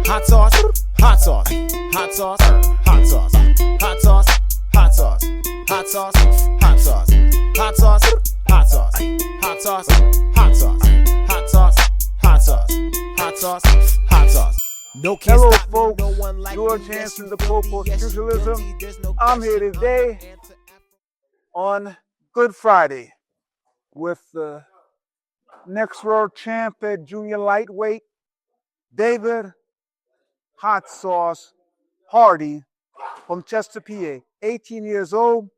hot sauce, hot sauce, hot sauce, hot sauce, hot sauce, hot sauce, hot sauce, hot sauce, hot sauce, hot sauce, hot sauce, hot sauce, hot sauce, hot sauce, hot sauce, hot sauce. No can't Hello, stop me, folks. no one like George me. Yes, Hansen, you the feel Pope me. of Yes, you Spiritualism. feel me. There's no I'm here question today about answer. on Good Friday with the next world champ at junior lightweight, David Hot Sauce Hardy from Chester, PA. 18 years old,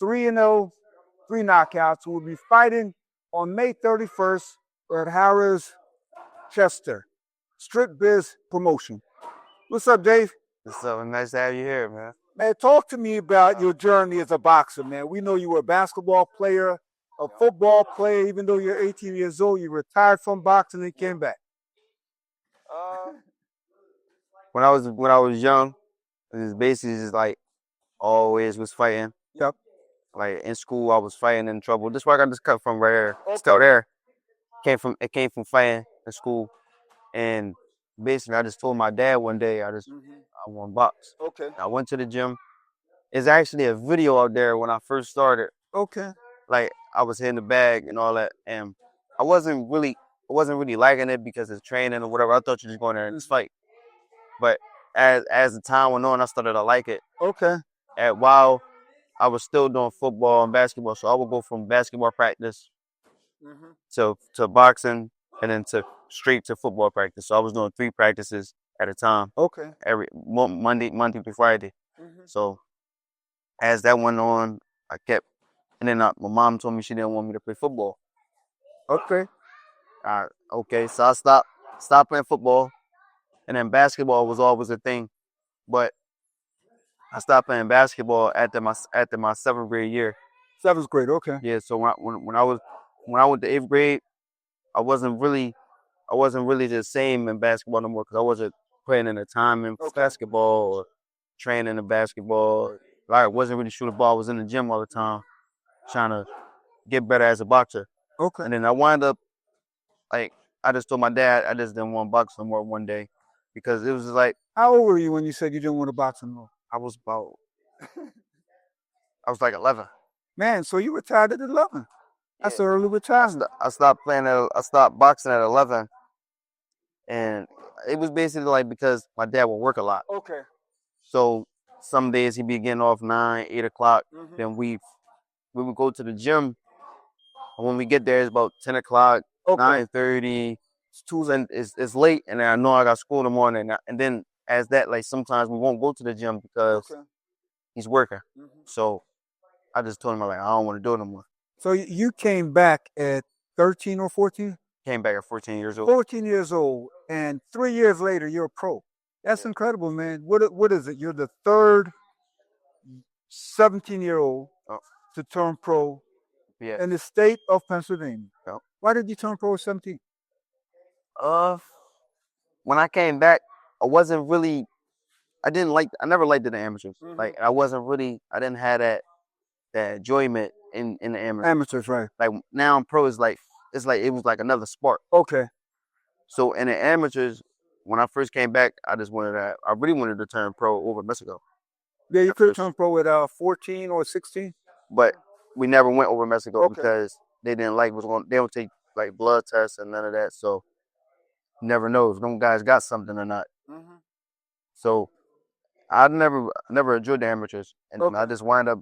3-0, 3 knockouts. Who will be fighting on May 31st at Harrah's, Chester. Strict Biz Promotion. What's up, Dave? What's up? Nice to have you here, man. Man, talk to me about your journey as a boxer, man. We know you were a basketball player, a football player. Even though you're 18 years old, you retired from boxing and came back. When I was young, it was basically just like always was fighting. Yep. Like in school, I was fighting in trouble. This is where I got this cut from right here. Okay. Still there. It came from fighting in school, and basically I just told my dad one day I want to box. Okay. I went to the gym. There's actually a video out there when I first started. Okay. Like I was hitting the bag and all that, and I wasn't really liking it because it's training or whatever. I thought you just going there and just fight. But as the time went on, I started to like it. Okay. And while I was still doing football and basketball, so I would go from basketball practice to boxing and then to straight to football practice. So I was doing 3 practices at a time Okay. every Monday through Friday. So as that went on, I kept, and then my mom told me she didn't want me to play football. Okay. Okay, so I stopped playing football, and then basketball was always a thing, but I stopped playing basketball after my 7th grade year. 7th grade. Okay. Yeah, so when I went to 8th grade, I wasn't really the same in basketball no more because I wasn't putting in the time in basketball or training in basketball. I wasn't really shooting the ball. I was in the gym all the time, trying to get better as a boxer. Okay. And then I wound up, like, I just told my dad I just didn't want to box no more one day because it was just like How old were you when you said you didn't want to box anymore? I was like 11. Man, so you retired at 11. That's early retirement. I stopped boxing at 11, and it was basically like because my dad would work a lot. Okay. So some days he'd be getting off 9, 8 o'clock. Then we would go to the gym. And when we get there, it's about 10 o'clock, 9:30. It's late, and then I know I got school in the morning. And then as that, like sometimes we won't go to the gym because he's working. So I just told him I don't want to do it no more. So you came back at 13 or 14? Came back at 14 years old. 14 years old, and 3 years later, you're a pro. That's incredible, man. What is it? You're the third 17-year-old to turn pro in the state of Pennsylvania. Yep. Why did you turn pro at 17? When I came back, I never liked the amateurs. Like I didn't have that enjoyment in the amateurs. Amateurs, right. Like now I'm pro, it was like another sport. Okay. So in the amateurs, when I first came back, I really wanted to turn pro over Mexico. Yeah, you could have turned pro at 14 or 16. But we never went over Mexico because they didn't like they don't take like blood tests and none of that. So you never know if them guys got something or not. So I never enjoyed the amateurs. And I just wind up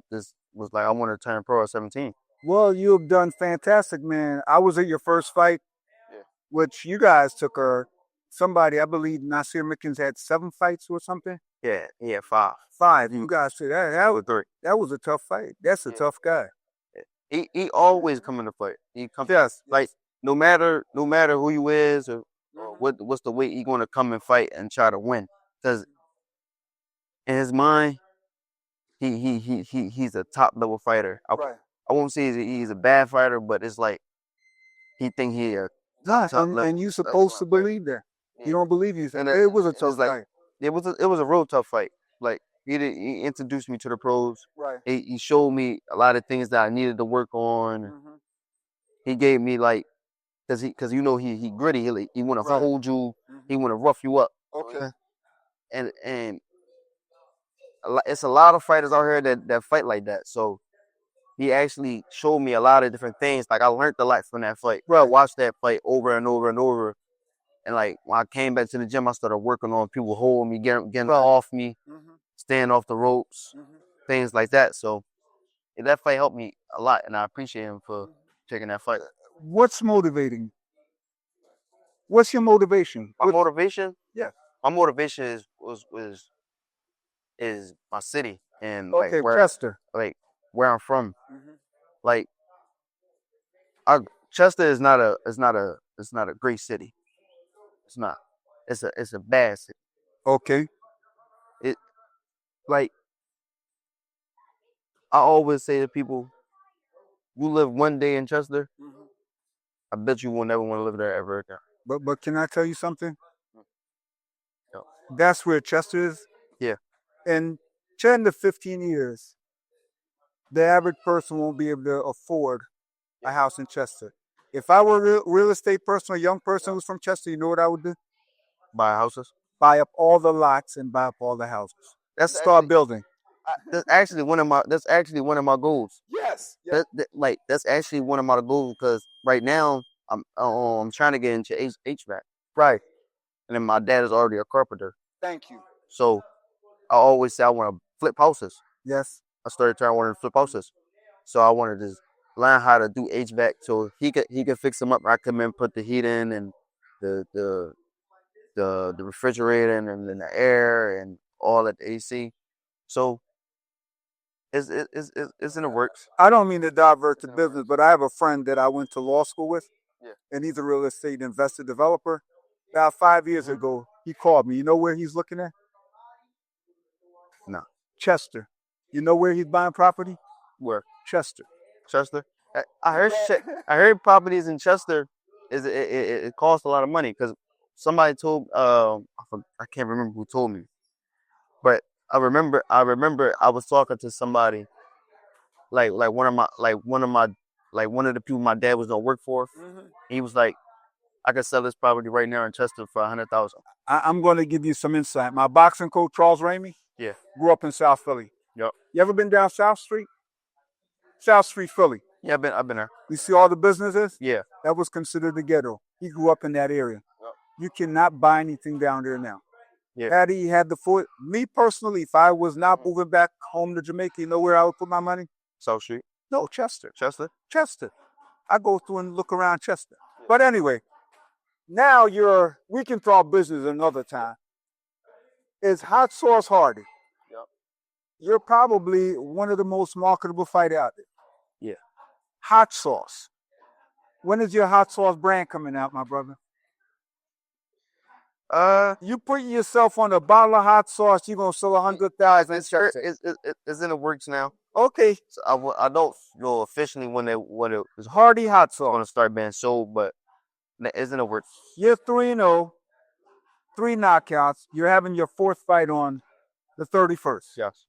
was like I wanted to turn pro at 17. Well, you've done fantastic, man. I was at your first fight, which you guys took somebody, I believe Nasir Mickens had 7 fights or something. Yeah, 5. 5. You guys said that 3. That was a tough fight. That's a tough guy. He always come in to fight. He comes like no matter who you is or what's the weight, he gonna come and fight and try to win. Because in his mind, he's a top level fighter. I won't say he's a bad fighter, but it's like he think he a top level. And you supposed to believe that. You don't believe you. It was a tough fight. It was a real tough fight. Like he introduced me to the pros. Right. He showed me a lot of things that I needed to work on. He gave me like, cause he gritty. He want to hold you He want to rough you up. Okay. And it's a lot of fighters out here that fight like that. So he actually showed me a lot of different things. Like I learned a lot from that fight. Bro, I watched that fight over and over and over. And like when I came back to the gym, I started working on people holding me, getting off me, staying off the ropes, things like that. So that fight helped me a lot, and I appreciate him for taking that fight. What's motivating? What's your motivation? My motivation? Yeah. My motivation is my city and Okay, like Chester. where I'm from. Like Chester is not a great city. It's not. It's a bad city. Okay. It like I always say to people, you live one day in Chester, I bet you will never want to live there ever again. But can I tell you something? Yeah. That's where Chester is. Yeah. In 10 to 15 years, the average person won't be able to afford a house in Chester. If I were a real estate person, a young person who's from Chester, you know what I would do? Buy houses. Buy up all the lots and buy up all the houses. Start building. That's actually one of my goals. Yes. That's actually one of my goals because right now I'm trying to get into HVAC. Right. And then my dad is already a carpenter. Thank you. So I always say I want to flip houses. Yes. I started trying to flip houses. So I wanted to learn how to do HVAC so he could fix them up. I come in, put the heat in and the refrigerator and then the air and all at the AC. So it's in the works. I don't mean to divert the business, but I have a friend that I went to law school with, and he's a real estate investor developer. About 5 years ago, he called me. You know where he's looking at? No. Chester. You know where he's buying property? Where? Chester. Chester. I heard properties in Chester it costs a lot of money because somebody told I can't remember who told me, but I remember I was talking to somebody like one of the people my dad was gonna work for. He was like, I could sell this property right now in Chester for $100,000. I'm going to give you some insight. My boxing coach, Charles Ramey, grew up in South Philly. Yep. You ever been down South Street? South Street, Philly. Yeah, I've been there. You see all the businesses? Yeah. That was considered the ghetto. He grew up in that area. Yep. You cannot buy anything down there now. Yeah. Had he had the foot, me personally, if I was not moving back home to Jamaica, you know where I would put my money? South Street? No, Chester. Chester. I go through and look around Chester. But anyway, now we can talk business another time. Is Hot Sauce Hardy. Yep. You're probably one of the most marketable fighters out there. Yeah. Hot Sauce. When is your Hot Sauce brand coming out, my brother? You put yourself on a bottle of hot sauce, you're gonna sell 100,000. It's in the works now. Okay. So I don't know officially when it's Hardy Hot Sauce gonna start being sold, but it's in the works. You're 3-0, 3 knockouts. You're having your 4th fight on the 31st. Yes.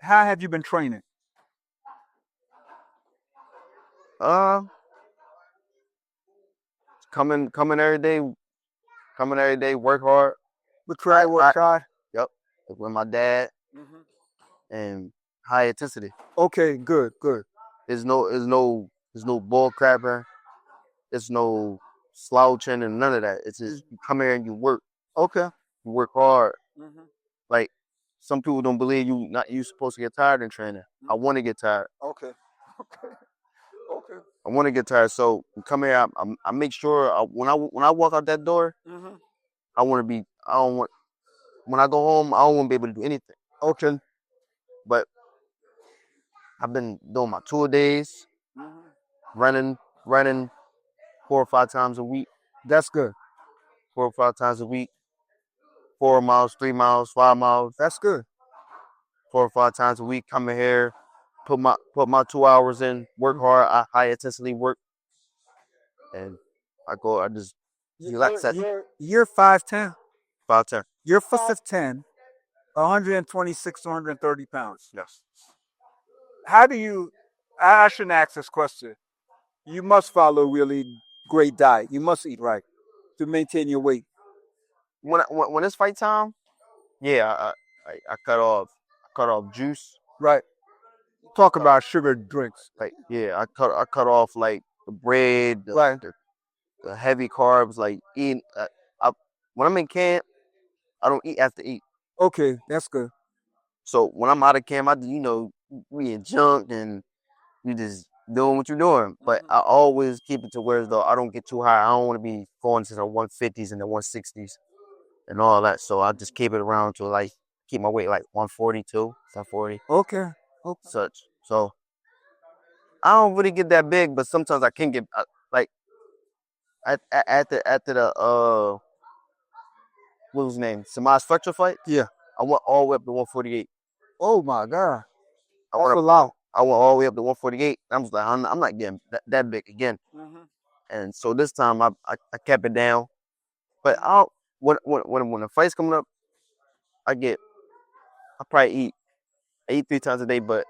How have you been training? Coming every day. Work hard. Work hard. Yep. With my dad. And high intensity. Okay, good. There's no bull crapping. There's no slouching and none of that. It's just you come here and you work. Okay. You work hard. Like some people don't believe you supposed to get tired in training. I want to get tired. Okay. I want to get tired. So come here. I make sure when I walk out that door, I want to be. When I go home, I don't want to be able to do anything. Okay. But I've been doing my tour days, running 4 or 5 times a week. That's good. 4 or 5 times a week. 4 miles, 3 miles, 5 miles. That's good. 4 or 5 times a week. Coming here, put my 2 hours in, work hard. I high intensity work, and I just relax. You're 5'10". 5'10". You're 5'10", 126 to 130 pounds. Yes. How do you? I shouldn't ask this question. You must follow a really great diet. You must eat right to maintain your weight. when it's fight time, yeah, I cut off juice. Right. Talk about sugar drinks. Like yeah, I cut off like the bread, Right. the heavy carbs. Like eating, when I'm in camp, I don't eat after eat. Okay, that's good. So when I'm out of camp, we in junk and you just doing what you're doing. But I always keep it to where though I don't get too high. I don't want to be going to the 150s and the 160s and all that. So I just keep it around to like keep my weight like 142, 140, Okay. Okay. such. So I don't really get that big, but sometimes I can get like after the what was his name? Samaj Fletcher fight. Yeah. I went all the way up to 148. Oh my God. I That's went a lot. I went all the way up to 148. I was like, I'm not getting that big again. And so this time I kept it down. But when the fight's coming up, I probably eat 3 times a day, but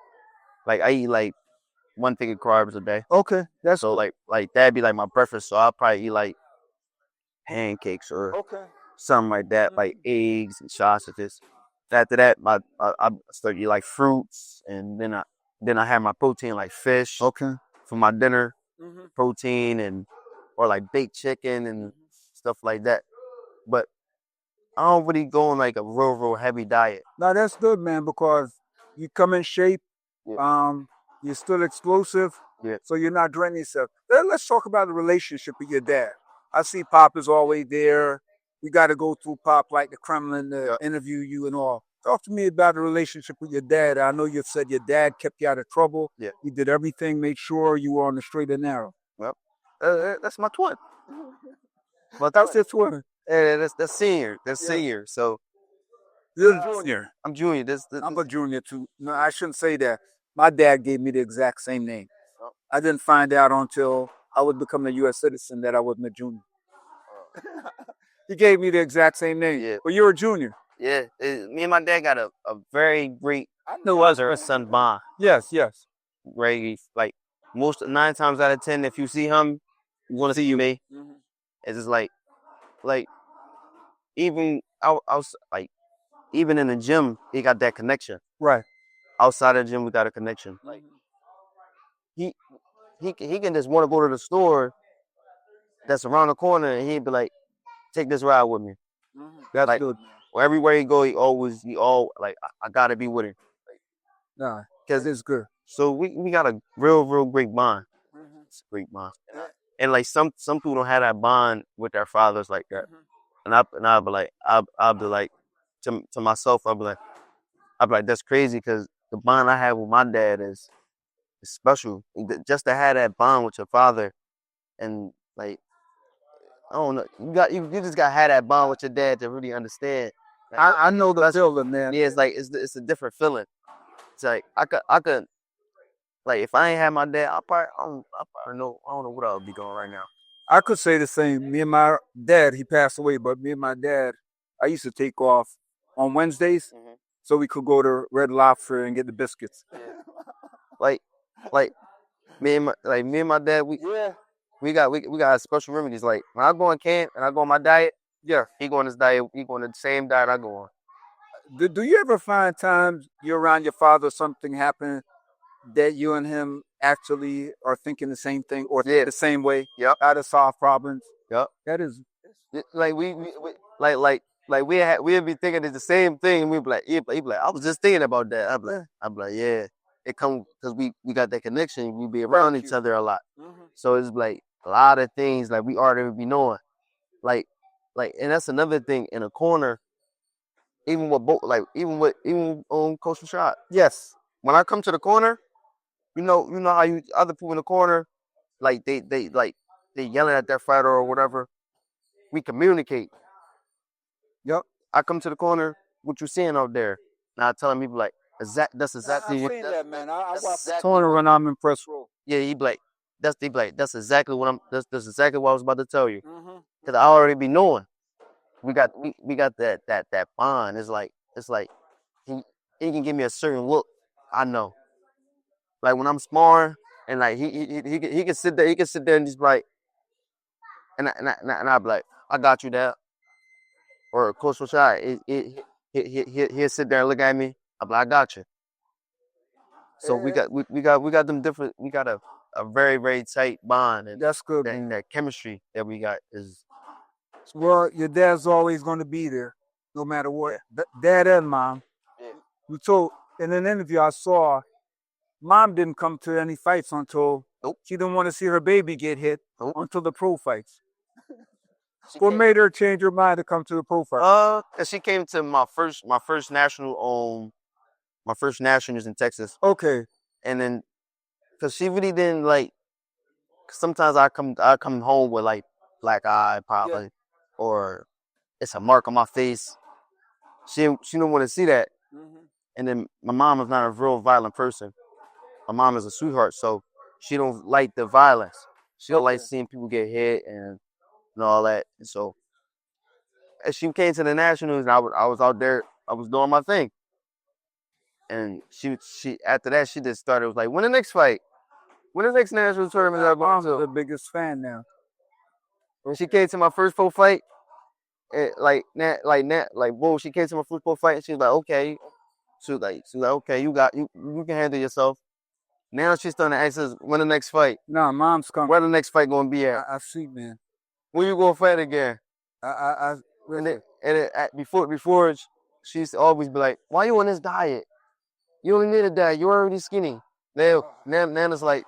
like I eat like one thing of carbs a day. Okay. That's So like that'd be like my breakfast. So I'll probably eat like pancakes or okay. something like that, like eggs and sausages. After that, I start eat like fruits, and then I have my protein like fish Okay. for my dinner, protein and or like baked chicken and stuff like that. But I don't really go on like a real heavy diet. Now that's good, man, because you come in shape. Yeah. You're still explosive. Yeah. So you're not draining yourself. Let's talk about the relationship with your dad. I see Pop is always there. We got to go through Pop like the Kremlin to interview you and all. Talk to me about the relationship with your dad. I know you said your dad kept you out of trouble. Yeah. He did everything, made sure you were on the straight and narrow. Well, that's my twin. But that's your twin. Yeah, that's senior. That's senior. So You're a junior. I'm junior. I'm a junior too. No, I shouldn't say that. My dad gave me the exact same name. I didn't find out until I would become a U.S. citizen that I wasn't a junior. He gave me the exact same name. Yeah. But you're a junior. Yeah. Me and my dad got a very great I know us. son bond. Yes, yes. Right. Like 9 times out of 10, if you see him, you want to see me. It's just like even out like even in the gym, he got that connection. Right. Outside of the gym, we got a connection. Like he can just want to go to the store that's around the corner, and he'd be like, "Take this ride with me." That's like, good. Well, everywhere he go, I gotta be with him. Nah, because it's good. So we got a real great bond. It's a great bond. And like some people don't have that bond with their fathers like that. And I'll be like to myself, I'll be like that's crazy because the bond I have with my dad is special. Just to have that bond with your father, and like I don't know, you just gotta have that bond with your dad to really understand. I know the feeling, man. Yeah, it's like it's a different feeling. It's like I could like if I ain't had my dad, I don't know what I would be doing right now. I could say the same. Me and my dad, he passed away, but me and my dad, I used to take off on Wednesdays so we could go to Red Lobster and get the biscuits. Like me and my dad, we got special remedies. Like when I go on camp and I go on my diet, he go on his diet, he go on the same diet I go on. Do you ever find times you're around your father, something happened that you and him actually are thinking the same thing or think the same way? Yep. How to solve problems? Yep. That is like we we'd be thinking it's the same thing. We'd be like, he'd be like, I was just thinking about that. I'd be like, yeah. It comes because we got that connection. We be around each other a lot. So it's like a lot of things like we already be knowing. Like and that's another thing in a corner. Even with Coach Rashad. yes. When I come to the corner, you know how other people in the corner, like they yelling at their fighter or whatever. We communicate. Yep. I come to the corner, what you seeing out there? Now I telling people like that's exactly I've seen that, man. I watched the corner when I'm in press row. Yeah, he be like, that's exactly what that's exactly what I was about to tell you. Cause I already be knowing. We got that bond. It's like he can give me a certain look. I know. Like when I'm sparring and like he can sit there and just like and I be like, I got you there. or Coach Rashad, he'll sit there and look at me. I'm like, I got you. So we got them different. We got a very very tight bond, and That's good, man. that chemistry that we got is Well, your dad's always going to be there, no matter what. Dad and mom. You told in an interview I saw, mom didn't come to any fights until Nope. she didn't want to see her baby get hit Nope. until the pro fights. What made her change her mind to come to the pro fight? 'cause she came to my first national my first nationals in Texas, Okay. and then because she really didn't like. 'Cause sometimes I come home with like black eye probably, or it's a mark on my face. She don't want to see that. And then my mom is not a real violent person. My mom is a sweetheart, so she don't like the violence. She don't like seeing people get hit and all that. And so as she came to the nationals, and I was out there, I was doing my thing. And she after that she just started was like, when the next fight? When the next national tournament are going Mom's to? the biggest fan now. When she came to my first pro fight, whoa, she came to my first pro fight and she was like, okay. She was like, okay, you can handle yourself. Now she's starting to ask us when the next fight. No, mom's coming. Where the next fight gonna be at? I see, man. When you gonna fight again? Before she used to always be like, why you on this diet? You only need a diet. You're already skinny. Nana's like,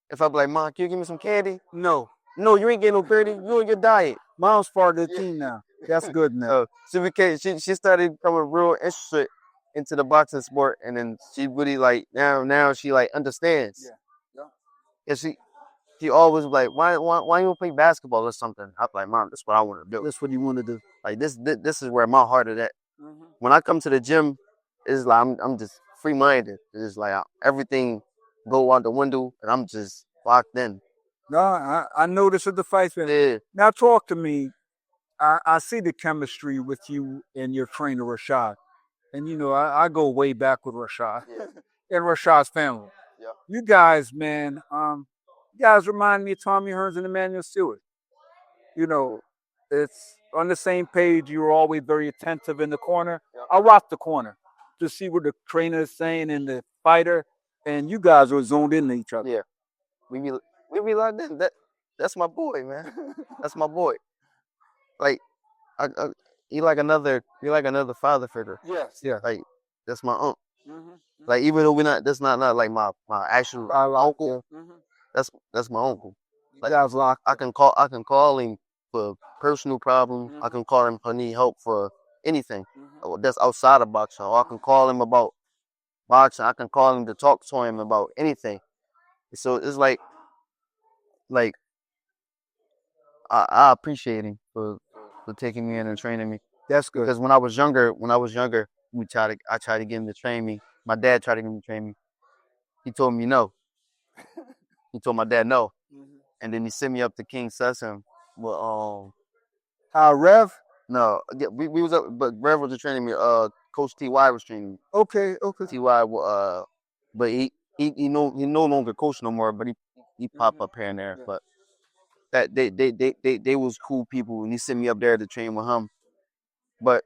if I be like, Mom, can you give me some candy? No. No, you ain't getting no candy. You on your diet. Mom's part of the team now. That's good now. She started becoming real interested into the boxing sport, and then she really like now she like understands. Yeah. She always like, why you don't play basketball or something? I'm like, Mom, that's what I want to do. That's what you want to do. Like this is where my heart is at. When I come to the gym, it's like I'm just free minded. It's like everything go out the window, and I'm just locked in. No, I noticed at the fights. Yeah. Now talk to me. I see the chemistry with you and your trainer Rashad, and you know I go way back with Rashad and Rashad's family. Yeah. You guys, man, you guys remind me of Tommy Hearns and Emmanuel Stewart. You know, it's on the same page. You were always very attentive in the corner. Yeah. I rock the corner to see what the trainer is saying and the fighter, and you guys were zoned into each other. Yeah, we be like that. That's my boy, man. That's my boy. Like, he like another father figure. Yes, yeah. Like, that's my uncle. Like, even though that's not like my actual uncle. That's my uncle. Like, I can call him for personal problems. I can call him if I need help for anything that's outside of boxing. Or I can call him about boxing. I can call him to talk to him about anything. So it's like I appreciate him for taking me in and training me. That's good. Because when I was younger, I tried to get him to train me. My dad tried to get me to train me. He told me no. He told my dad no. And then he sent me up to King Sessom. Well, Rev? No, yeah, we was up, but Rev was training me. Coach T.Y. was training me. Okay. T.Y. But he no longer coach no more. But he pop up here and there. But that they was cool people, and he sent me up there to train with him. But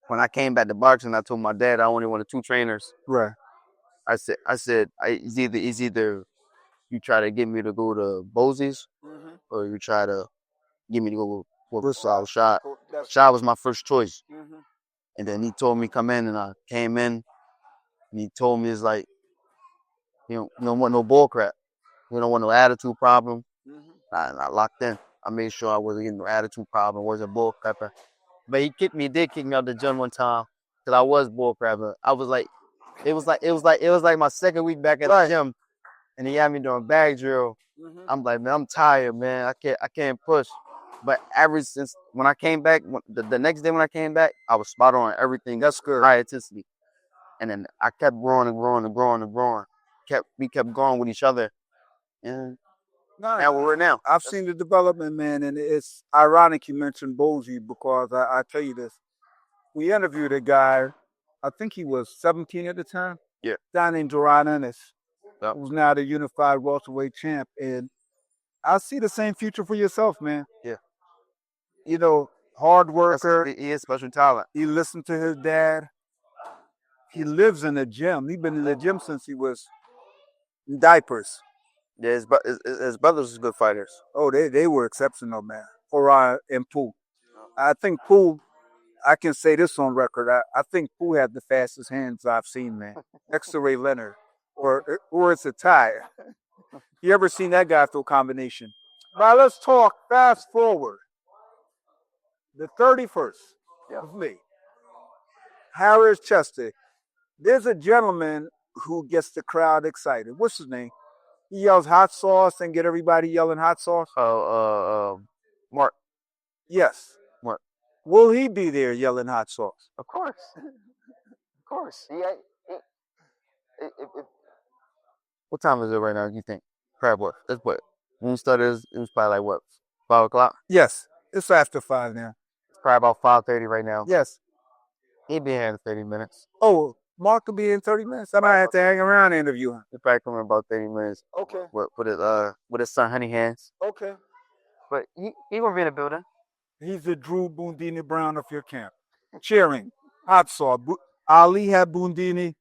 when I came back to boxing, I told my dad I only wanted 2 trainers. Right. I said it's either you try to get me to go to Bosie's, or you try to get me to go with Rashad. Rashad was my first choice. And then he told me come in, and I came in, and he told me it's like, you don't want no bull crap. You don't want no attitude problem. I locked in. I made sure I wasn't getting no attitude problem, wasn't bull crapper. But he did kick me out the gym one time because I was bull crapper. I was like, it was like my second week back at the gym, and he had me doing bag drill. I'm like, man, I'm tired, man. I can't push. But ever since when I came back, the next day when I came back, I was spot on everything. That's good. High intensity. And then I kept growing and growing and growing and growing. We kept growing with each other. And now where we're now. I've seen the development, man, and it's ironic you mentioned Bosie because I tell you this. We interviewed a guy, I think he was 17 at the time. Yeah. Guy named Duran Ennis, who's now the unified welterweight champ. And I see the same future for yourself, man. Yeah. You know, hard worker. He is special talent. He listened to his dad. He lives in the gym. He's been in the gym since he was in diapers. Yeah, his brothers is good fighters. Oh, they were exceptional, man. Uriah and Pooh. I think Pooh, I can say this on record. I think Pooh had the fastest hands I've seen, man. Next to Ray Leonard. Or it's a tie. You ever seen that guy throw combination? Now let's talk fast forward. The 31st of May. Harris Chester. There's a gentleman who gets the crowd excited. What's his name? He yells hot sauce and get everybody yelling hot sauce. Mark. Yes. Mark. Will he be there yelling hot sauce? Of course. Of course. Yeah. What time is it right now? You think? Crab what? It's what? When we started, it was probably like what? 5 o'clock. Yes. It's after 5 now. It's probably about 5:30 right now. Yes. He'll be here in 30 minutes. Oh, Mark will be in 30 minutes. I might have to hang around and interview him. He'll probably come in about 30 minutes. Okay. With his son Honey Hands. Okay. But he gonna be in the building. He's the Drew Bundini Brown of your camp. Cheering. Hot sauce. Ali had Bundini.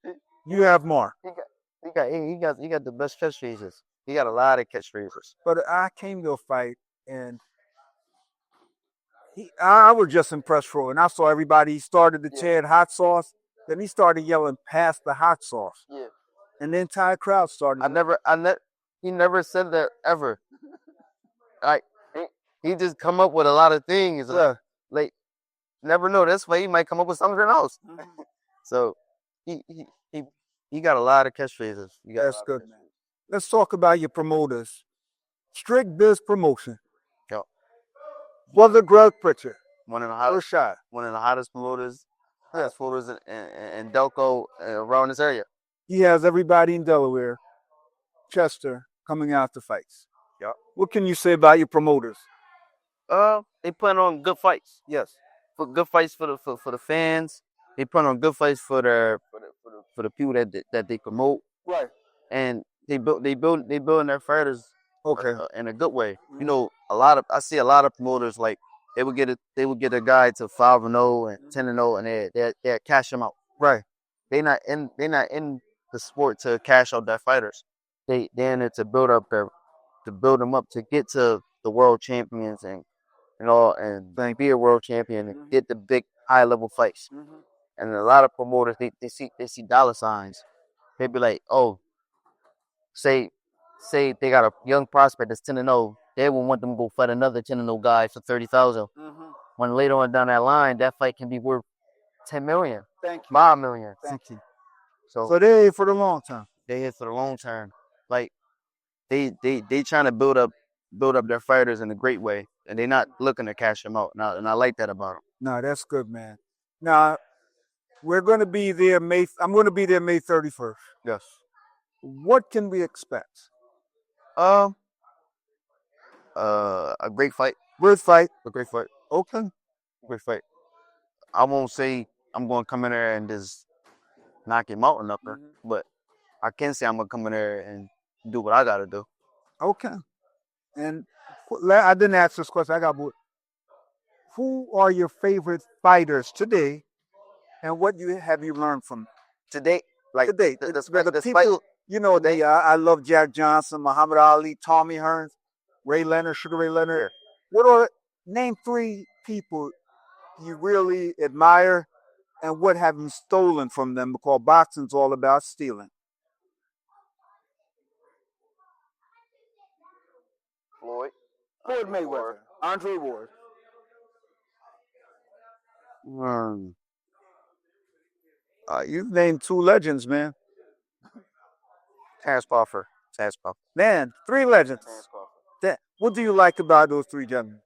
You have Mark. He got the best catchphrases. He got a lot of catchphrases. But I came to a fight and I was just impressed for it. And I saw everybody. He started to chant hot sauce. Then he started yelling past the hot sauce. Yeah. And the entire crowd started. He never said that ever. Like he just come up with a lot of things. Yeah. Like never know. That's why he might come up with something else. So he got a lot of catchphrases. That's good. Let's talk about your promoters. Strict Biz Promotion. Yep. Brother Greg Pritchard. One of the hottest promoters. Yes, promoters in Delco around this area. He has everybody in Delaware, Chester, coming out to fights. Yep. What can you say about your promoters? They put on good fights. Yes. For good fights for the fans. They put on good fights for the people that they promote. Right. And they building their fighters. Okay. In a good way. You know, I see a lot of promoters like they would get a guy to 5-0 and 10-0 and they cash him out. Right. They not in the sport to cash out their fighters. They in it to build them up to get to the world champions and be a world champion and get the big high level fights. And a lot of promoters they see dollar signs. They be like, oh, say they got a young prospect that's 10-0, they will want them to go fight another 10-0 guy for $30,000. When later on down that line, that fight can be worth $10 million, $5 million. Thank you. So they're here for the long term. They're here for the long term. Like they trying to build up their fighters in a great way, and they're not looking to cash them out. And I like that about them. No, that's good, man. Now we're going to be there I'm going to be there May 31st. Yes. What can we expect? A great fight. Great fight. A great fight. Okay. Great fight. I won't say I'm going to come in there and just knock him out or nothing, but I can say I'm going to come in there and do what I got to do. Okay. And I didn't ask this question. I got more. Who are your favorite fighters today, and what have you learned from today? Like today, the people. fight. You know, I love Jack Johnson, Muhammad Ali, Tommy Hearns, Ray Leonard, Sugar Ray Leonard. Yeah. Name 3 people you really admire, and what have you stolen from them? Because boxing's all about stealing. Floyd Mayweather, Andre Ward. You've named 2 legends, man. Terrence Crawford. Man, 3 legends. What do you like about those 3 gentlemen?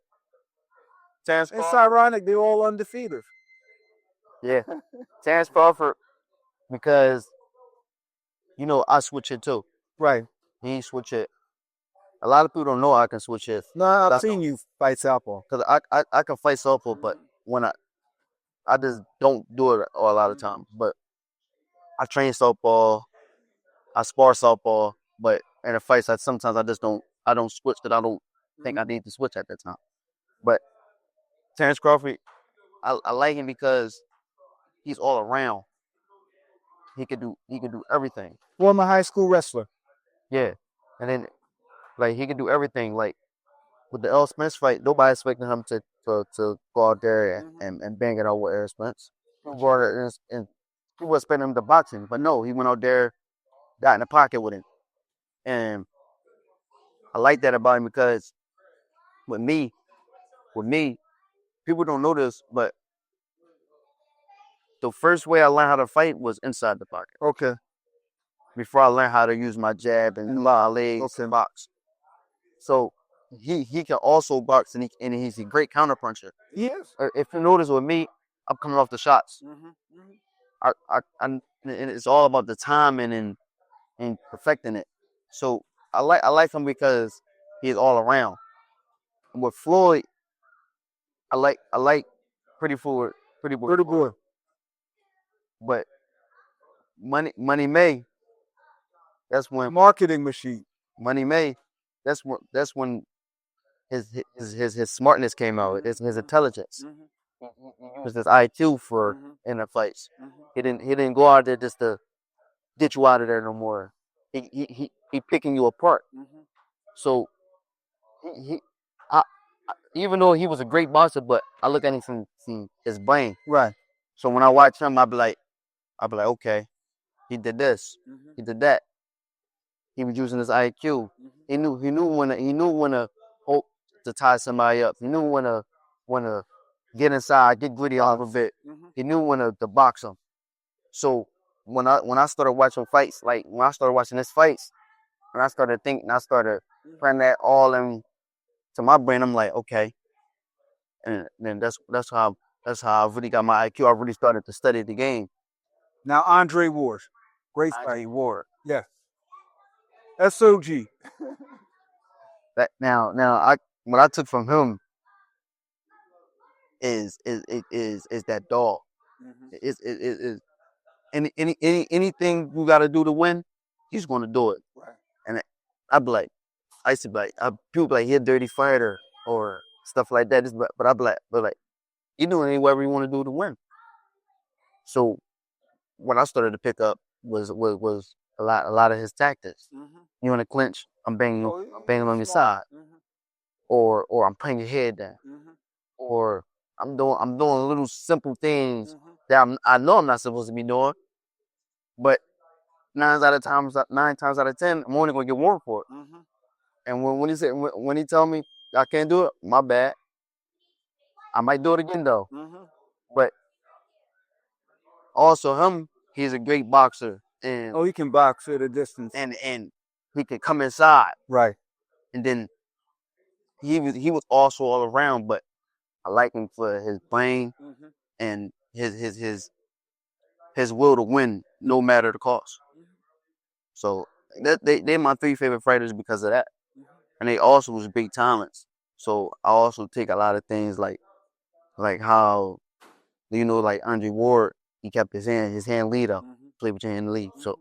It's ironic they're all undefeated. Yeah. Terrence Crawford, because, I switch it too. Right. He switch it. A lot of people don't know I can switch it. No, I've seen you fight southpaw. Because I can fight southpaw, but when I just don't do it a lot of time. But I train southpaw. I spar southpaw, but in a fight, sometimes I don't switch because I don't think I need to switch at that time. But Terrence Crawford, I like him because he's all around. He could do everything. Former high school wrestler. Yeah, and then like he could do everything. Like with the Errol Spence fight, nobody expected him to go out there and bang it out with Errol Spence. People were and people expected him to boxing, but no, he went out there, got in the pocket with him, and I like that about him because with me, people don't know this, but the first way I learned how to fight was inside the pocket. Okay. Before I learned how to use my jab and my legs and box. So he can also box and he's a great counter puncher. Yes. If you notice with me, I'm coming off the shots. And it's all about the timing and perfecting it. So I like him because he's all around. With Floyd, I like Pretty Boy. But Money May, that's when Marketing machine. Money May, that's when his smartness came out. His intelligence. He used his IQ for in the fights. He didn't go out there just to get you out of there no more. He picking you apart. So even though he was a great boxer, but I look at him from his brain. Right. So when I watch him, I'll be like, okay, he did this, he did that. He was using his IQ. He knew when to tie somebody up. He knew when to get inside, get gritty a little bit. He knew when to box him. So when I started watching fights, like when I started watching his fights, and I started thinking, I started putting that all into my brain. I'm like, okay, and then that's how I really got my IQ. I really started to study the game. Now Andre Ward, great fight. Andre Ward. Yeah. SOG. That now what I took from him is that dog. Is anything you got to do to win, he's going to do it. Right. And I used to be like, people be like, he a dirty fighter or stuff like that. But I be like, you do whatever you want to do to win. So what I started to pick up was a lot of his tactics. You want to clinch, I'm banging on your side, or I'm putting your head down, or I'm doing little simple things that I know I'm not supposed to be doing, but 9 times out of 10, I'm only gonna get warned for it. And when he tell me I can't do it, my bad. I might do it again though, but also he's a great boxer, and he can box at a distance, and he can come inside, right? And then he was also all around, but I like him for his brain and his will to win no matter the cost. So they're my 3 favorite fighters because of that, and they also was big talents. So I also take a lot of things like how, like Andre Ward, he kept his hand lead up, play with your hand lead. So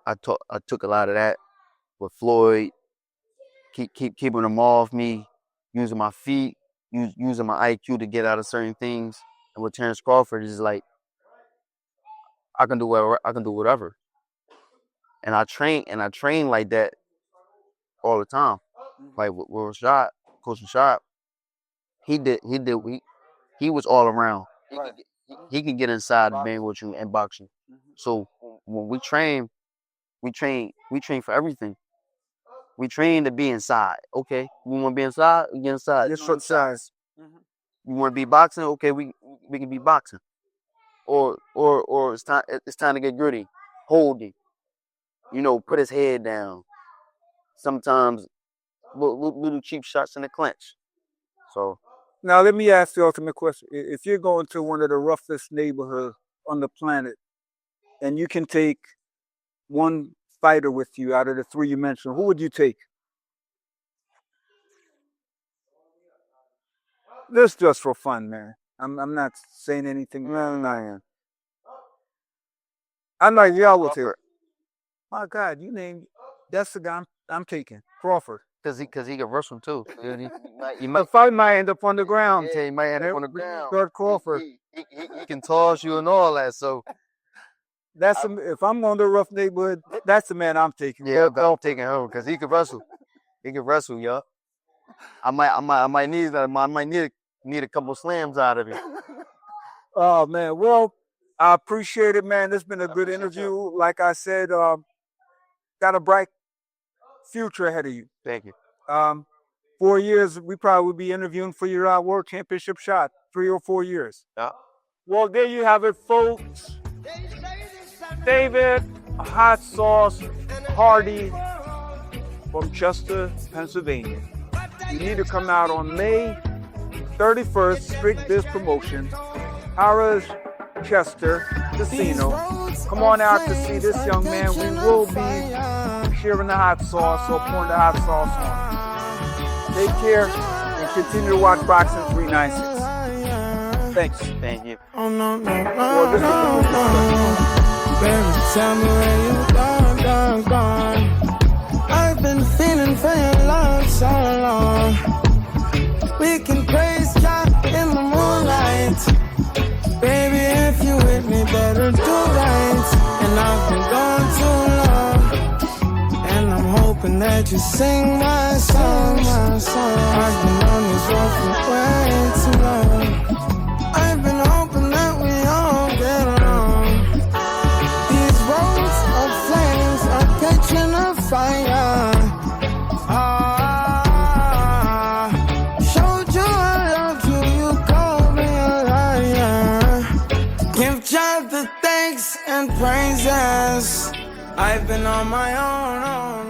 I took a lot of that with Floyd, keeping them off me, using my feet, using my IQ to get out of certain things. And with Terrence Crawford, is like I can do whatever. And I train like that all the time. Like with Rashad, Coach Rashad, he was all around. He can get inside and bang with you and box you. So when we train for everything. We train to be inside. Okay, we want to be inside, we get inside. Just short size. You want to be boxing? Okay, we can be boxing. Or it's time to get gritty, holding. Put his head down. Sometimes little cheap shots in the clinch. So now let me ask the ultimate question: if you're going to one of the roughest neighborhoods on the planet, and you can take one fighter with you out of the 3 you mentioned, who would you take? This just for fun, man. I'm not saying anything. No. I'm like, y'all will take. My God, you named that's the guy I'm taking. Crawford. cause he can wrestle too. He The fight might end up on the ground. yeah, he might end up on the ground. Bud Crawford. He can toss you and all that. So If I'm on the rough neighborhood, that's the man I'm taking. yeah, I'm taking him because he can wrestle. He can wrestle, yo. I might need a couple slams out of him. Oh man, well, I appreciate it, man. This has been a good interview. Like I said, got a bright future ahead of you. Thank you. 4 years, we probably will be interviewing for your world championship shot. 3 or 4 years. Yeah. Well, there you have it, folks. David Hot Sauce Hardy from Chester, Pennsylvania. You need to come out on May 31st, Strict Biz Promotion, Harrah's Chester Casino. Come on out to see this young man. We will be sharing the hot sauce or pouring the hot sauce on. Take care and continue to watch Boxing 396. Thanks. Thank you. Oh no, no, Well, this is the baby, tell me where you gone. I've been feeling for your love so long. We can praise God in the moonlight. Baby, if you with me, better do right. And I've been gone too long, and I'm hoping that you sing my song. I've been on this road for way too long. I've been hoping that we all get along. These roads of flames are catching a fire. Showed you I loved you, you called me a liar. Give God the thanks and praises. I've been on my own.